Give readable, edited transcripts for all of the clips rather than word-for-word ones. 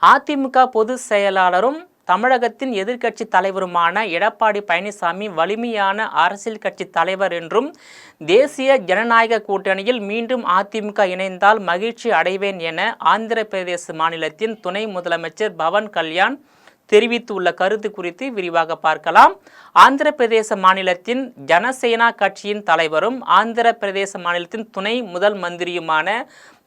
அதிமுக பொதுச் செயலாளரும் தமிழகத்தின் எதிர்க்கட்சி தலைவருமான எடப்பாடி பழனிசாமி வலிமையான அரசியல் கட்சி தலைவர் என்றும் தேசிய ஜனநாயக கூட்டணியில் மீண்டும் அதிமுக இணைந்தால் மகிழ்ச்சி அடைவேன் என ஆந்திர பிரதேச மாநிலத்தின் துணை முதலமைச்சர் பவன் கல்யாண் தெரிவித்துள்ள கருத்து குறித்து விரிவாக பார்க்கலாம். ஆந்திர பிரதேச மாநிலத்தின் ஜனசேனா கட்சியின் தலைவரும் ஆந்திர பிரதேச மாநிலத்தின் துணை முதல் மந்திரியுமான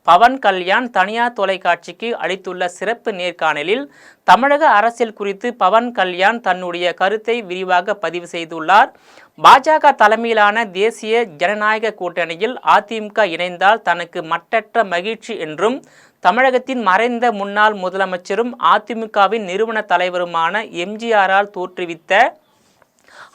பவன் கல்யாண் தனியார் தொலைக்காட்சிக்கு அளித்துள்ள சிறப்பு நேர்காணலில் தமிழக அரசியல் குறித்து பவன் கல்யாண் தன்னுடைய கருத்தை விரிவாக பதிவு செய்துள்ளார். பாஜக தலைமையிலான தேசிய ஜனநாயக கூட்டணியில் அதிமுக இணைந்தால் தனக்கு மட்டற்ற மகிழ்ச்சி என்றும் தமிழகத்தின் மறைந்த முன்னாள் முதலமைச்சரும் அதிமுகவின் நிறுவன தலைவருமான எம்ஜிஆரால் தோற்றுவித்த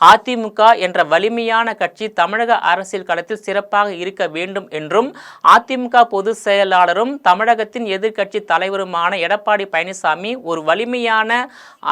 அதிமுக என்ற வலிமையான கட்சி தமிழக அரசியல் களத்தில் சிறப்பாக இருக்க வேண்டும் என்றும் அதிமுக பொதுச் செயலாளரும் தமிழகத்தின் எதிர்க்கட்சி தலைவருமான எடப்பாடி பழனிசாமி ஒரு வலிமையான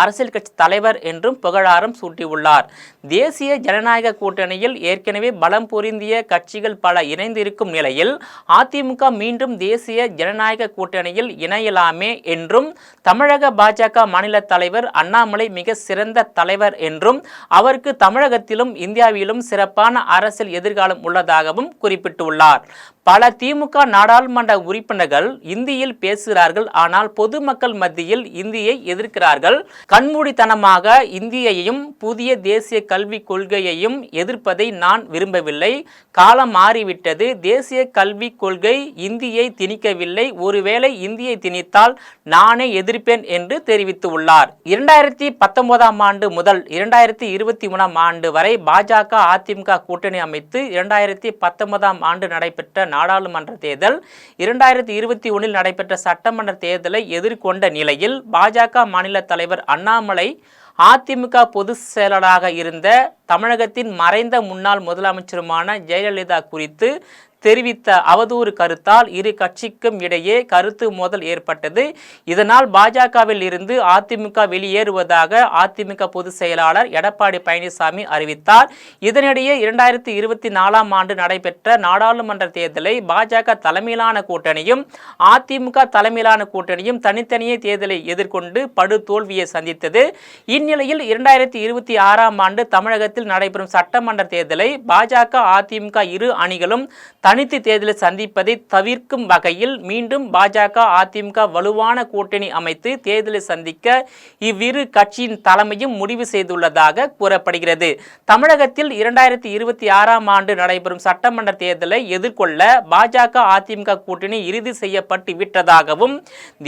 அரசியல் கட்சி தலைவர் என்றும் புகழாரம் சூட்டியுள்ளார். தேசிய ஜனநாயக கூட்டணியில் ஏற்கனவே பலம் பொருந்திய கட்சிகள் பல இணைந்திருக்கும் நிலையில் அதிமுக மீண்டும் தேசிய ஜனநாயக கூட்டணியில் இணையலாமே என்றும் தமிழக பாஜக மாநில தலைவர் அண்ணாமலை மிக சிறந்த தலைவர் என்றும் அவருக்கு தமிழகத்திலும் இந்தியாவிலும் சிறப்பான அரசியல் எதிர்காலம் உள்ளதாகவும் குறிப்பிட்டுள்ளார். பல திமுக நாடாளுமன்ற உறுப்பினர்கள் இந்தியில் பேசுகிறார்கள், ஆனால் பொதுமக்கள் மத்தியில் இந்தியை எதிர்க்கிறார்கள். கண்மூடித்தனமாக இந்தியையும் புதிய தேசிய கல்விக் கொள்கையையும் எதிர்ப்பதை நான் விரும்பவில்லை. காலம் மாறிவிட்டது. தேசிய கல்விக் கொள்கை இந்தியை திணிக்கவில்லை. ஒருவேளை இந்தியை திணித்தால் நானே எதிர்ப்பேன் என்று தெரிவித்துள்ளார். 2019ஆம் ஆண்டு முதல் 2021ஆம் ஆண்டு வரை பாஜக அதிமுக கூட்டணி அமைத்து 2019ஆம் ஆண்டு நடைபெற்ற நாடாளுமன்ற தேர்தல் 2021இல் நடைபெற்ற சட்டமன்ற தேர்தலை எதிர்கொண்ட நிலையில் பாஜக மாநில தலைவர் அண்ணாமலை அதிமுக பொதுச் செயலாளராக இருந்த தமிழகத்தின் மறைந்த முன்னாள் முதலமைச்சருமான ஜெயலலிதா குறித்து தெரிவித்த அவதூறு கருத்தால் இரு கட்சிக்கும் இடையே கருத்து மோதல் ஏற்பட்டது. இதனால் பாஜகவில் இருந்து அதிமுக வெளியேறுவதாக அதிமுக பொதுச் செயலாளர் எடப்பாடி பழனிசாமி அறிவித்தார். இதனிடையே 2024ஆம் ஆண்டு நடைபெற்ற நாடாளுமன்ற தேர்தலை பாஜக தலைமையிலான கூட்டணியும் அதிமுக தலைமையிலான கூட்டணியும் தனித்தனியே தேர்தலை எதிர்கொண்டு படு தோல்வியை சந்தித்தது. இந்நிலையில் 2026ஆம் ஆண்டு தமிழகத்தில் நடைபெறும் சட்டமன்ற தேர்தலை பாஜக அதிமுக இரு அணிகளும் தனித்து தேர்தலை சந்திப்பதை தவிர்க்கும் வகையில் மீண்டும் பாஜக அதிமுக வலுவான கூட்டணி அமைத்து தேர்தலை சந்திக்க இவ்விரு கட்சியின் தலைமையும் முடிவு செய்துள்ளதாக கூறப்படுகிறது. தமிழகத்தில் 2026ஆம் ஆண்டு நடைபெறும் சட்டமன்ற தேர்தலை எதிர்கொள்ள பாஜக அதிமுக கூட்டணி இறுதி செய்யப்பட்டு விட்டதாகவும்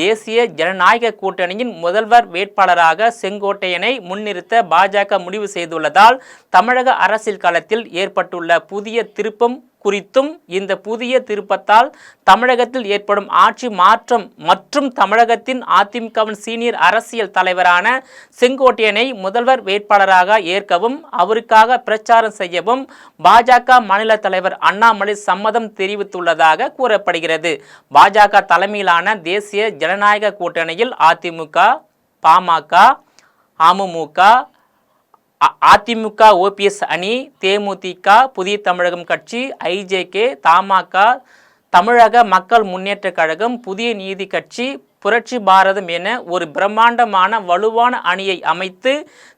தேசிய ஜனநாயக கூட்டணியின் முதல்வர் வேட்பாளராக செங்கோட்டையனை முன்னிறுத்த பாஜக முடிவு செய்துள்ளதால் தமிழக அரசியல் களத்தில் ஏற்பட்டுள்ள புதிய திருப்பம் குறித்தும் இந்த புதிய திருப்பத்தால் தமிழகத்தில் ஏற்படும் ஆட்சி மாற்றம் மற்றும் தமிழகத்தின் அதிமுகவின் சீனியர் அரசியல் தலைவரான செங்கோட்டையனை முதல்வர் வேட்பாளராக ஏற்கவும் அவருக்காக பிரச்சாரம் செய்யவும் பாஜக மாநில தலைவர் அண்ணாமலை சம்மதம் தெரிவித்துள்ளதாக கூறப்படுகிறது. பாஜக தலைமையிலான தேசிய ஜனநாயக கூட்டணியில் அதிமுக, பாமக, அமமுக, அதிமுக ஓபிஎஸ் அணி, தேமுதிக, புதிய தமிழகம் கட்சி, ஐஜேகே, தமாக, தமிழக மக்கள் முன்னேற்ற கழகம், புதிய நீதி கட்சி, புரட்சி பாரதம் என ஒரு பிரம்மாண்டமான வலுவான அணியை அமைத்து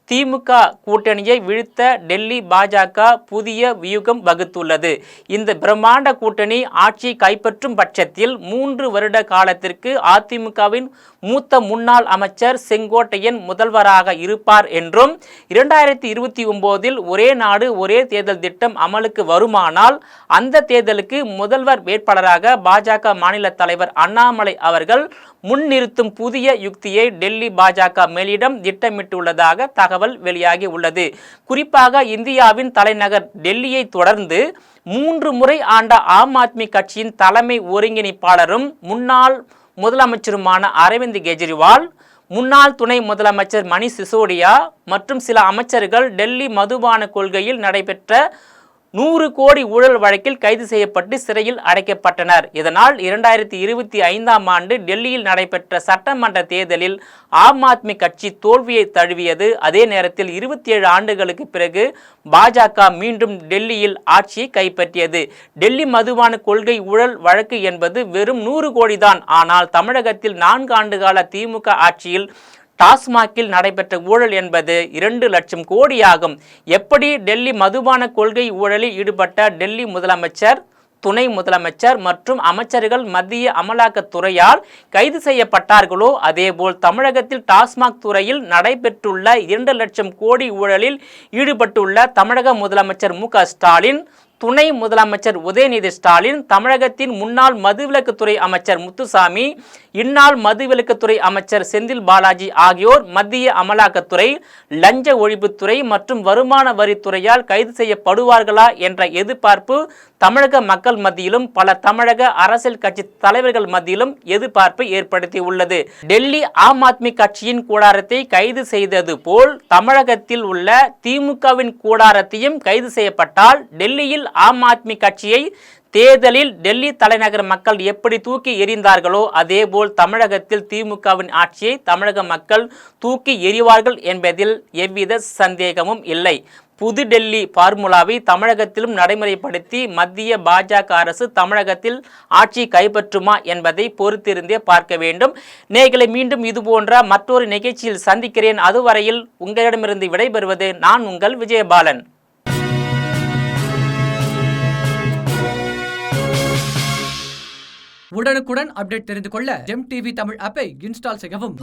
திமுக கூட்டணியை வீழ்த்த டெல்லி பாஜக புதிய வியூகம் வகுத்துள்ளது. இந்த பிரம்மாண்ட கூட்டணி ஆட்சியை கைப்பற்றும் பட்சத்தில் 3 வருட காலத்திற்கு அதிமுகவின் மூத்த முன்னாள் அமைச்சர் செங்கோட்டையன் முதல்வராக இருப்பார் என்றும் 2029இல் ஒரே நாடு ஒரே தேர்தல் திட்டம் அமலுக்கு வருமானால் அந்த தேர்தலுக்கு முதல்வர் வேட்பாளராக பாஜக மாநில தலைவர் அண்ணாமலை அவர்கள் முன்னிறுத்தும் புதிய யுக்தியை டெல்லி பாஜக மேலிடம் திட்டமிட்டுள்ளதாக தகவல் வெளியாகி உள்ளது. குறிப்பாக இந்தியாவின் தலைநகர் டெல்லியை தொடர்ந்து 3 முறை ஆண்ட ஆம் ஆத்மி கட்சியின் தலைமை ஒருங்கிணைப்பாளரும் முன்னாள் முதலமைச்சருமான அரவிந்த் கெஜ்ரிவால், முன்னாள் துணை முதலமைச்சர் மணிஷ் சிசோடியா மற்றும் சில அமைச்சர்கள் டெல்லி மதுபான கொள்கையில் நடைபெற்ற 100 கோடி ஊழல் வழக்கில் கைது செய்யப்பட்டு சிறையில் அடைக்கப்பட்டனர். இதனால் 2025ஆம் ஆண்டு டெல்லியில் நடைபெற்ற சட்டமன்ற தேர்தலில் ஆம் ஆத்மி கட்சி தோல்வியை தழுவியது. அதே நேரத்தில் 27 ஆண்டுகளுக்கு பிறகு பாஜக மீண்டும் டெல்லியில் ஆட்சியை கைப்பற்றியது. டெல்லி மதுபான கொள்கை ஊழல் வழக்கு என்பது வெறும் 100 கோடி தான். ஆனால் தமிழகத்தில் 4 ஆண்டுகால திமுக ஆட்சியில் டாஸ்மாகில் நடைபெற்ற ஊழல் என்பது 2 லட்சம் கோடியாகும். எப்படி டெல்லி மதுபான கொள்கை ஊழலில் ஈடுபட்ட டெல்லி முதலமைச்சர், துணை முதலமைச்சர் மற்றும் அமைச்சர்கள் மத்திய அமலாக்கத்துறையால் கைது செய்யப்பட்டார்களோ அதேபோல் தமிழகத்தில் டாஸ்மாக் துறையில் நடைபெற்றுள்ள 2 லட்சம் கோடி ஊழலில் ஈடுபட்டுள்ள தமிழக முதலமைச்சர் மு க ஸ்டாலின், துணை முதலமைச்சர் உதயநிதி ஸ்டாலின், தமிழகத்தின் முன்னாள் மதுவிலக்குத்துறை அமைச்சர் முத்துசாமி, இந்நாள் மதுவிலக்குத்துறை அமைச்சர் செந்தில் பாலாஜி ஆகியோர் மத்திய அமலாக்கத்துறை, லஞ்ச ஒழிப்புத்துறை மற்றும் வருமான வரித்துறையால் கைது செய்யப்படுவார்களா என்ற எதிர்பார்ப்பு தமிழக மக்கள் மத்தியிலும் பல தமிழக அரசியல் கட்சி தலைவர்கள் மத்தியிலும் எதிர்பார்ப்பை ஏற்படுத்தி உள்ளது. டெல்லி ஆம் ஆத்மி கட்சியின் கூடாரத்தை கைது செய்தது போல் தமிழகத்தில் உள்ள திமுகவின் கூடாரத்தையும் கைது செய்யப்பட்டால் டெல்லியில் ஆம் ஆத்மி கட்சியை தேர்தலில் டெல்லி தலைநகர் மக்கள் எப்படி தூக்கி எறிந்தார்களோ அதேபோல் தமிழகத்தில் திமுகவின் ஆட்சியை தமிழக மக்கள் தூக்கி எறிவார்கள் என்பதில் எவ்வித சந்தேகமும் இல்லை. புது டெல்லி பார்முலாவை தமிழகத்திலும் நடைமுறைப்படுத்தி மத்திய பாஜக அரசு தமிழகத்தில் ஆட்சி கைப்பற்றுமா என்பதை பொறுத்திருந்தே பார்க்க வேண்டும். நேயர்களை மீண்டும் இதுபோன்ற மற்றொரு நிகழ்ச்சியில் சந்திக்கிறேன். அதுவரையில் உங்களிடமிருந்து விடைபெறுவது நான் உங்கள் விஜயபாலன். உடனுக்குடன் அப்டேட் தெரிந்து கொள்ள ஜெம் டிவி தமிழ் ஆப்பை இன்ஸ்டால் செய்யவும்.